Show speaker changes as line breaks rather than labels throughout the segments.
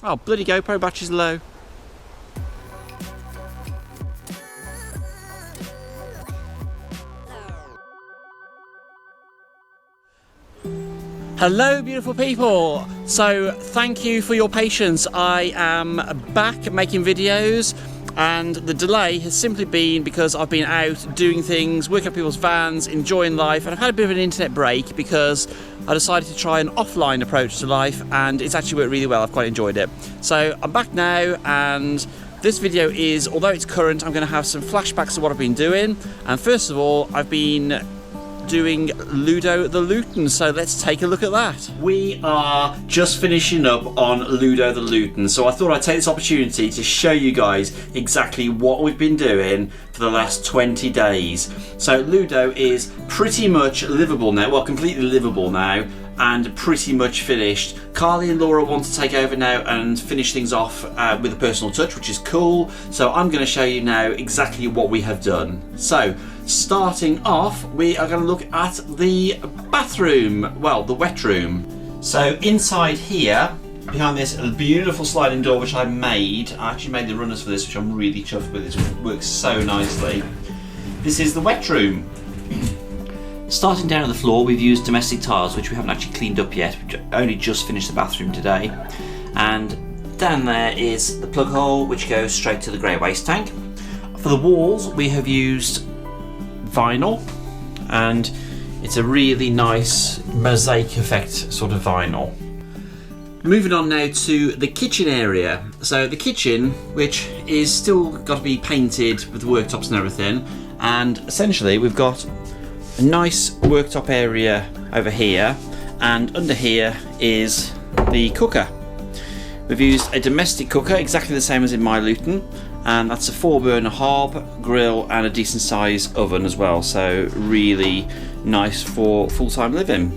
Oh, bloody GoPro battery's low. Hello beautiful people! So thank you for your patience. I am back making videos, and the delay has simply been because I've been out doing things, working on people's vans, enjoying life, and I've had a bit of an internet break because I decided to try an offline approach to life, and it's actually worked really well. I've quite enjoyed it. So I'm back now, and this video is, although it's current, I'm going to have some flashbacks of what I've been doing. And first of all, I've been doing Ludo the Luton, so let's take a look at that. We are just finishing up on Ludo the Luton, so I thought I'd take this opportunity to show you guys exactly what we've been doing for the last 20 days. So Ludo is pretty much livable now, well, completely livable now, and pretty much finished. Carly and Laura want to take over now and finish things off with a personal touch, which is cool. So I'm going to show you now exactly what we have done. So starting off, we are going to look at the bathroom, well, the wet room. So inside here, behind this beautiful sliding door which I actually made the runners for this, which I'm really chuffed with. It works so nicely. This is the wet room. Starting down at the floor, we've used domestic tiles, which we haven't actually cleaned up yet. We've only just finished the bathroom today. And down there is the plug hole, which goes straight to the grey waste tank. For the walls, we have used vinyl, and it's a really nice mosaic effect sort of vinyl. Moving on now to the kitchen area. So the kitchen, which is still got to be painted with the worktops and everything, and essentially we've got a nice worktop area over here, and under here is the cooker. We've used a domestic cooker, exactly the same as in my Luton, and that's a 4-burner hob, grill, and a decent size oven as well, so really nice for full-time living.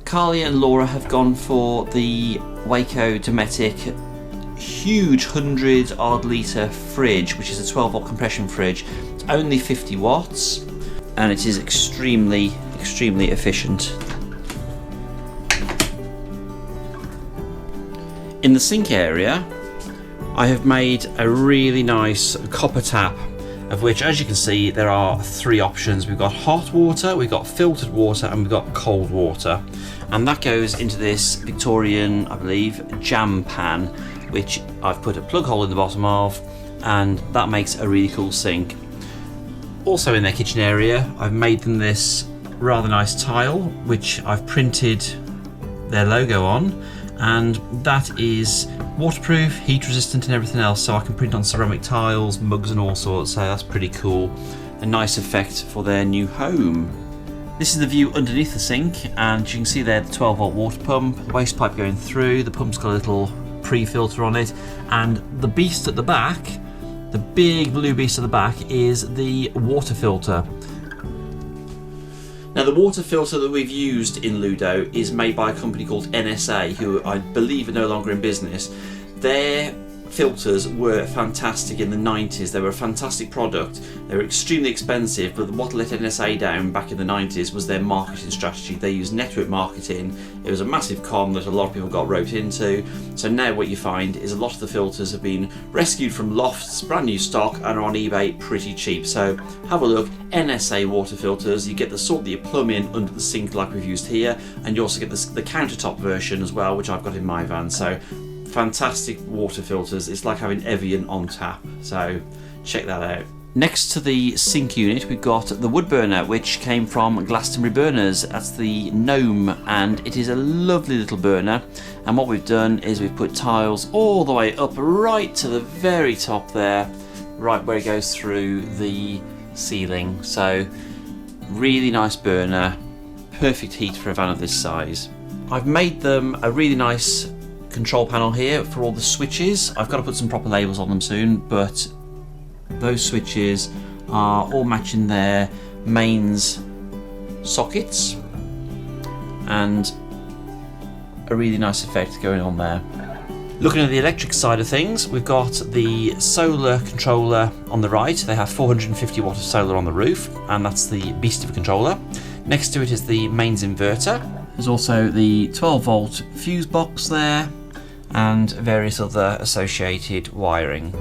Carly and Laura have gone for the Waco Dometic huge 100 odd litre fridge, which is a 12-volt compression fridge. It's only 50 watts and it is extremely efficient. In the sink area, I have made a really nice copper tap, of which, as you can see, there are 3 options. We've got hot water, we've got filtered water, and we've got cold water, and that goes into this Victorian, I believe, jam pan, which I've put a plug hole in the bottom of, and that makes a really cool sink. Also in their kitchen area, I've made them this rather nice tile, which I've printed their logo on, and that is waterproof, heat resistant and everything else, so I can print on ceramic tiles, mugs and all sorts, so that's pretty cool. A nice effect for their new home. This is the view underneath the sink, and you can see there the 12-volt water pump, the waste pipe going through, the pump's got a little pre-filter on it, and the beast at the back, the big blue beast at the back, is the water filter. Now the water filter that we've used in Ludo is made by a company called NSA, who I believe are no longer in business. Their filters were fantastic in the 90s. They were a fantastic product. They were extremely expensive, but what let NSA down back in the 90s was their marketing strategy. They used network marketing. It was a massive con that a lot of people got roped into. So now what you find is a lot of the filters have been rescued from lofts, brand new stock, and are on eBay pretty cheap. So have a look, NSA water filters. You get the sort that you plumb in under the sink like we've used here, and you also get the countertop version as well, which I've got in my van. So fantastic water filters. It's like having Evian on tap, so check that out. Next to the sink unit, we've got the wood burner, which came from Glastonbury Burners. That's the Gnome, and it is a lovely little burner. And what we've done is we've put tiles all the way up right to the very top there, right where it goes through the ceiling. So really nice burner, perfect heat for a van of this size. I've made them a really nice control panel here for all the switches. I've got to put some proper labels on them soon, but those switches are all matching their mains sockets, and a really nice effect going on there. Looking at the electric side of things, we've got the solar controller on the right. They have 450 watt of solar on the roof, and that's the beast of a controller. Next to it is the mains inverter, There's also the 12-volt fuse box there and various other associated wiring.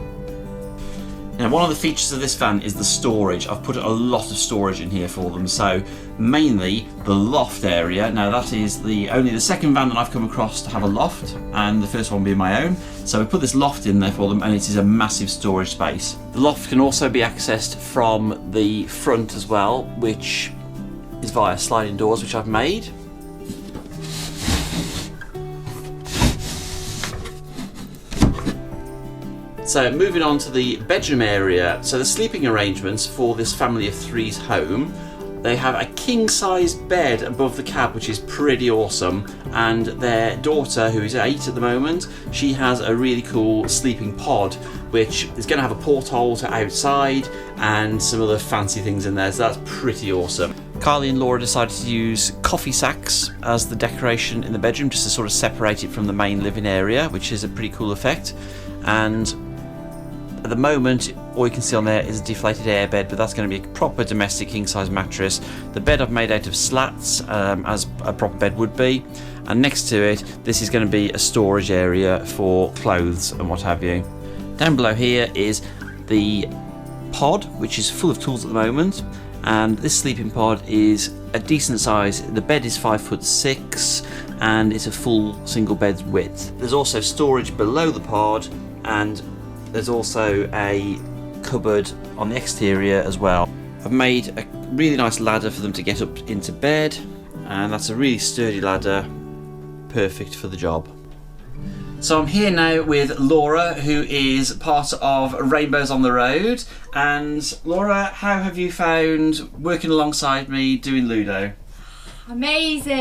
Now, one of the features of this van is the storage. I've put a lot of storage in here for them. So mainly the loft area. Now that is only the second van that I've come across to have a loft, and the first one being my own. So we put this loft in there for them, and it is a massive storage space. The loft can also be accessed from the front as well, which is via sliding doors, which I've made. So moving on to the bedroom area. So the sleeping arrangements for this family of three's home, they have a king-sized bed above the cab, which is pretty awesome, and their daughter, who is 8 at the moment, she has a really cool sleeping pod, which is going to have a porthole to outside and some other fancy things in there, so that's pretty awesome. Carly and Laura decided to use coffee sacks as the decoration in the bedroom, just to sort of separate it from the main living area, which is a pretty cool effect. And at the moment, all you can see on there is a deflated air bed, but that's going to be a proper domestic king-size mattress. The bed I've made out of slats, as a proper bed would be, and next to it, this is going to be a storage area for clothes and what have you. Down below here is the pod, which is full of tools at the moment, and this sleeping pod is a decent size. The bed is 5'6", and it's a full single bed width. There's also storage below the pod, and there's also a cupboard on the exterior as well. I've made a really nice ladder for them to get up into bed, and that's a really sturdy ladder, perfect for the job. So I'm here now with Laura, who is part of Rainbows on the Road. And Laura, how have you found working alongside me doing Ludo?
Amazing,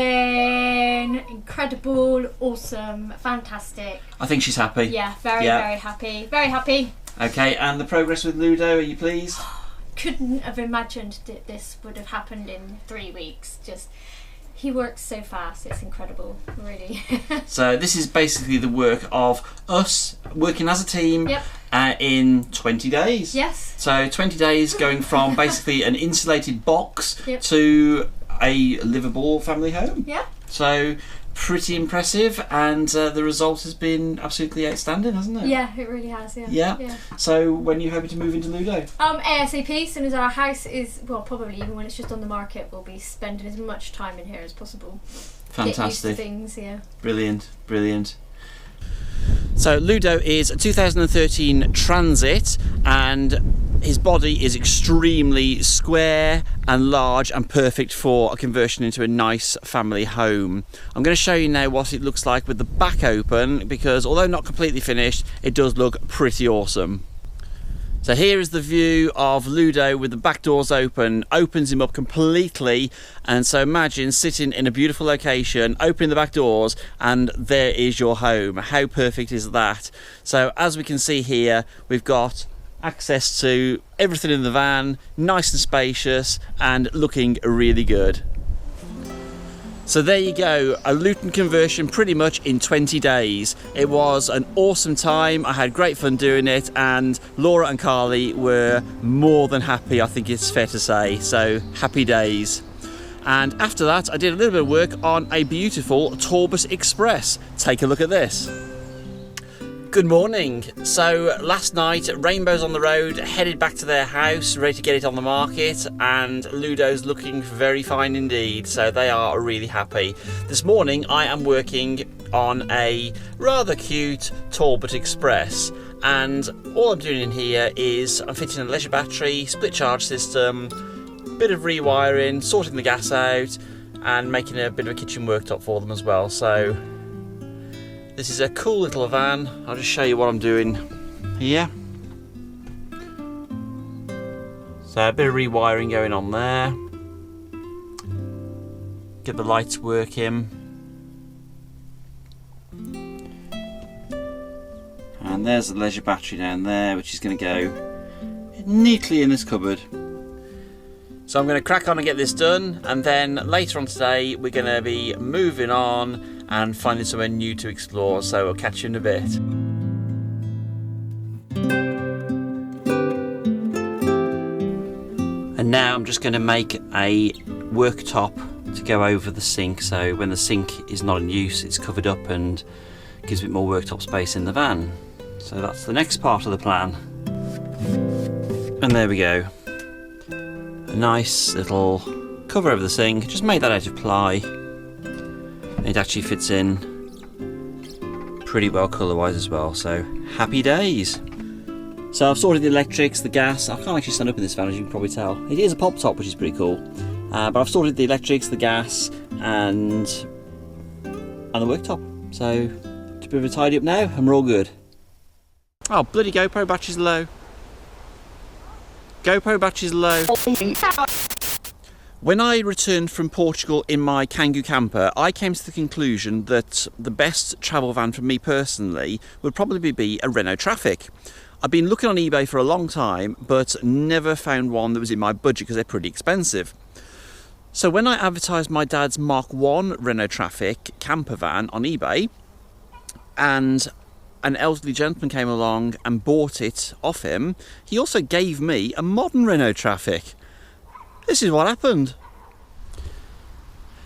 incredible, awesome, fantastic.
I think she's happy.
Yeah, very happy. Very happy.
Okay, and the progress with Ludo, are you pleased?
Couldn't have imagined that this would have happened in 3 weeks. Just, he works so fast, it's incredible, really.
So this is basically the work of us working as a team.
Yep.
In 20 days.
Yes.
So 20 days going from basically an insulated box
Yep.
to a livable family home.
Yeah.
So pretty impressive, and the result has been absolutely outstanding, hasn't it?
Yeah, it really has, yeah.
Yeah. So when are you hoping to move into Ludo?
ASAP, as soon as our house is, well, probably even when it's just on the market, we'll be spending as much time in here as possible.
Fantastic.
Get used to things, yeah.
Brilliant, brilliant. So Ludo is a 2013 Transit, and his body is extremely square and large and perfect for a conversion into a nice family home. I'm going to show you now what it looks like with the back open, because although not completely finished, it does look pretty awesome. So here is the view of Ludo with the back doors open, opens him up completely, and so imagine sitting in a beautiful location, opening the back doors, and there is your home. How perfect is that? So as we can see here, we've got access to everything in the van, nice and spacious and looking really good. So there you go, a Luton conversion pretty much in 20 days. It was an awesome time, I had great fun doing it, and Laura and Carly were more than happy, I think it's fair to say, so happy days. And after that I did a little bit of work on a beautiful Talbot Express. Take a look at this. Good morning. So last night, Rainbows on the Road headed back to their house, ready to get it on the market, and Ludo's looking very fine indeed, so they are really happy. This morning I am working on a rather cute Talbot Express, and all I'm doing in here is I'm fitting a leisure battery, split charge system, bit of rewiring, sorting the gas out, and making a bit of a kitchen worktop for them as well. So this is a cool little van. I'll just show you what I'm doing here. So a bit of rewiring going on there. Get the lights working. And there's the leisure battery down there, which is going to go neatly in this cupboard. So I'm going to crack on and get this done, and then later on today we're going to be moving on and finding somewhere new to explore, so I'll catch you in a bit. And now I'm just going to make a worktop to go over the sink, so when the sink is not in use it's covered up and gives a bit more worktop space in the van. So that's the next part of the plan. And there we go. A nice little cover over the sink, just made that out of ply. It actually fits in pretty well colour wise as well, so happy days. So I've sorted the electrics, the gas. I can't actually stand up in this van, as you can probably tell. It is a pop top, which is pretty cool. But I've sorted the electrics, the gas, and the worktop. So it's a bit of a tidy up now, and we're all good. Oh, bloody GoPro battery's low. GoPro battery's low. When I returned from Portugal in my Kangoo camper, I came to the conclusion that the best travel van for me personally would probably be a Renault Trafic. I've been looking on eBay for a long time, but never found one that was in my budget because they're pretty expensive. So when I advertised my dad's Mark 1 Renault Trafic camper van on eBay, and an elderly gentleman came along and bought it off him, he also gave me a modern Renault Trafic. This is what happened.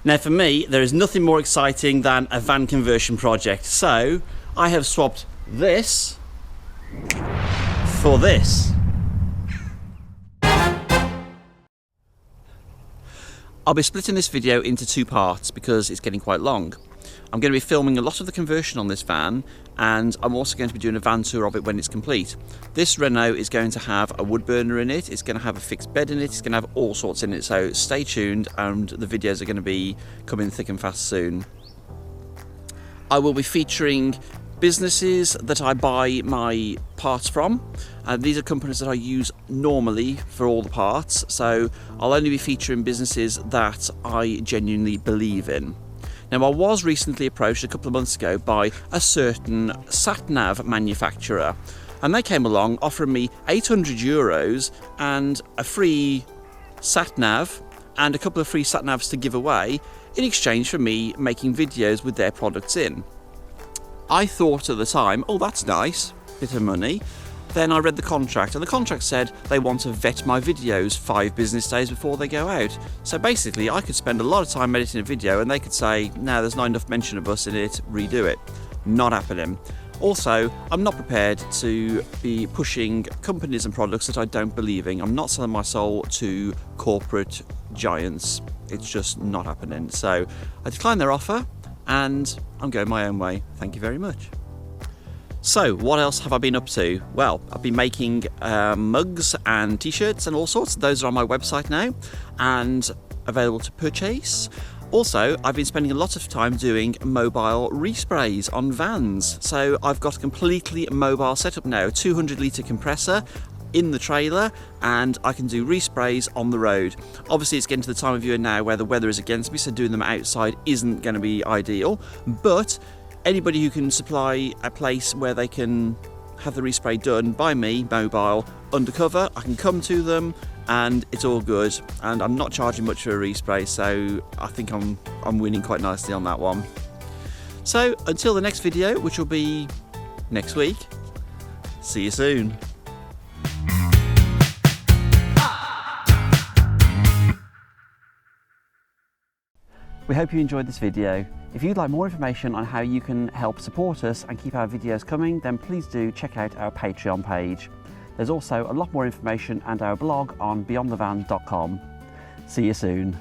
Now for me, there is nothing more exciting than a van conversion project. So I have swapped this for this. I'll be splitting this video into two parts because it's getting quite long. I'm going to be filming a lot of the conversion on this van, and I'm also going to be doing a van tour of it when it's complete. This Renault is going to have a wood burner in it, it's going to have a fixed bed in it, it's going to have all sorts in it, so stay tuned and the videos are going to be coming thick and fast soon. I will be featuring businesses that I buy my parts from. These are companies that I use normally for all the parts, so I'll only be featuring businesses that I genuinely believe in. Now, I was recently approached a couple of months ago by a certain sat-nav manufacturer, and they came along offering me €800 and a free sat-nav and a couple of free sat-navs to give away in exchange for me making videos with their products in. I thought at the time, oh, that's nice, bit of money. Then I read the contract, and the contract said they want to vet my videos 5 business days before they go out. So basically, I could spend a lot of time editing a video and they could say, no, there's not enough mention of us in it, redo it. Not happening. Also, I'm not prepared to be pushing companies and products that I don't believe in. I'm not selling my soul to corporate giants. It's just not happening. So I declined their offer and I'm going my own way. Thank you very much. So, what else have I been up to? Well, I've been making mugs and t-shirts and all sorts. Those are on my website now and available to purchase. Also, I've been spending a lot of time doing mobile resprays on vans. So I've got a completely mobile setup now, 200 litre compressor in the trailer, and I can do resprays on the road. Obviously it's getting to the time of year now where the weather is against me, so doing them outside isn't going to be ideal, but anybody who can supply a place where they can have the respray done by me, mobile, undercover, I can come to them and it's all good. And I'm not charging much for a respray, so I think I'm winning quite nicely on that one. So until the next video, which will be next week, see you soon. We hope you enjoyed this video. If you'd like more information on how you can help support us and keep our videos coming, then please do check out our Patreon page. There's also a lot more information and our blog on BeyondTheVan.com. See you soon.